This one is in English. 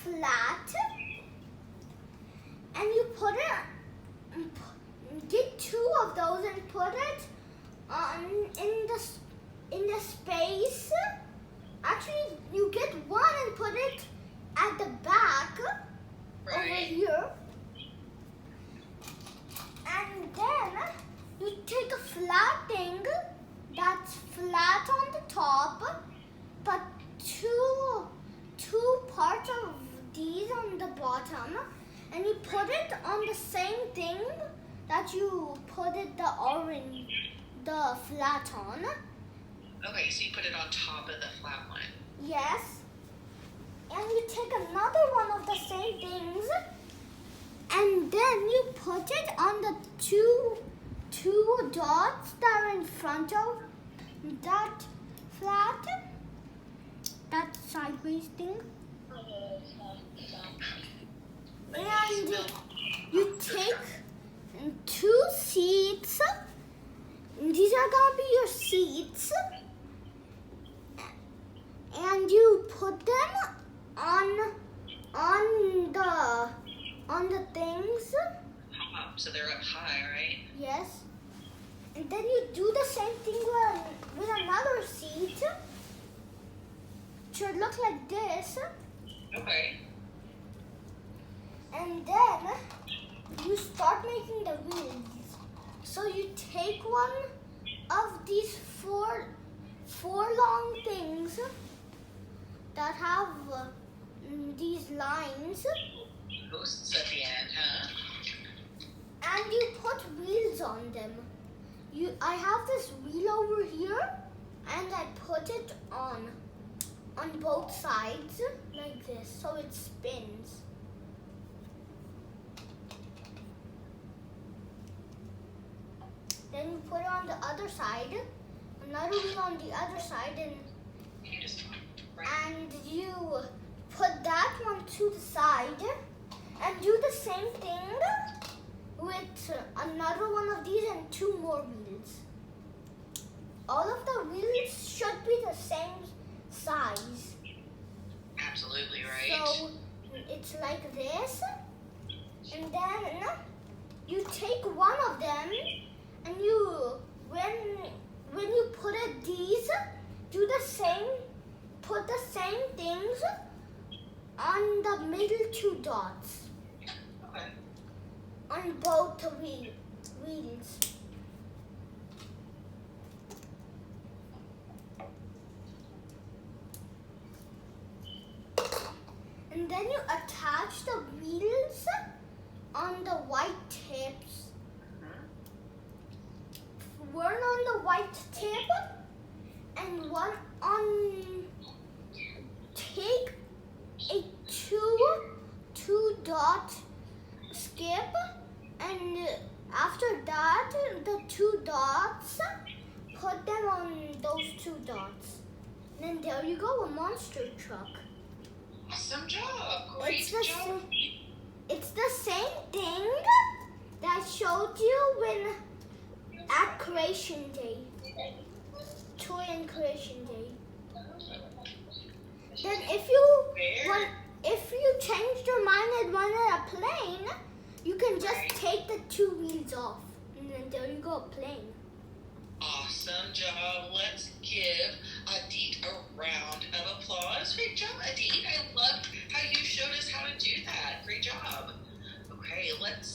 flat, and you put it. Get two of those and put it on in the space. Actually, you get one and put it at the back over here, and then you take a flat thing that's flat on the top, but two parts of these on the bottom, and you put it on the same thing that you put the flat on. Okay, so you put it on top of the flat one. Yes. And you take another one of the same things, and then you put it on the two dots that are in front of that flat, that sideways thing. And you take two seats. These are gonna be your seats, and you put them on the things. So they're up high, right? Yes. And then you do the same thing with another seat. It should look like this. Okay. And then you start making the wheels. So you take one of these four long things that have these lines, Posts at the end, huh? and you put wheels on them. I have this wheel over here, and I put it on both sides like this, so it spins. Then you put it on the other side, another wheel on the other side, and you put that one to the side, and do the same thing with another one of these and two more wheels. All of the wheels should be the same size. Absolutely right. So it's like this, and then you take one of them, and when you put it these, put the same things on the middle two dots. Okay. On both wheels. And then you attach the wheels on the white tips. One on the white tip and one on. Take a two dot skip, and after that the two dots, put them on those two dots. And then there you go, a monster truck. Awesome job. Great job. It's the same thing that I showed you at Creation Day. Toy and Creation Day. Then if you changed your mind and wanted a plane, you can just take the two wheels off, and then there you go, a plane. Awesome job. Let's give Adit a round of applause. Great job, Adit. I love how you showed us how to do that. Great job. Okay, let's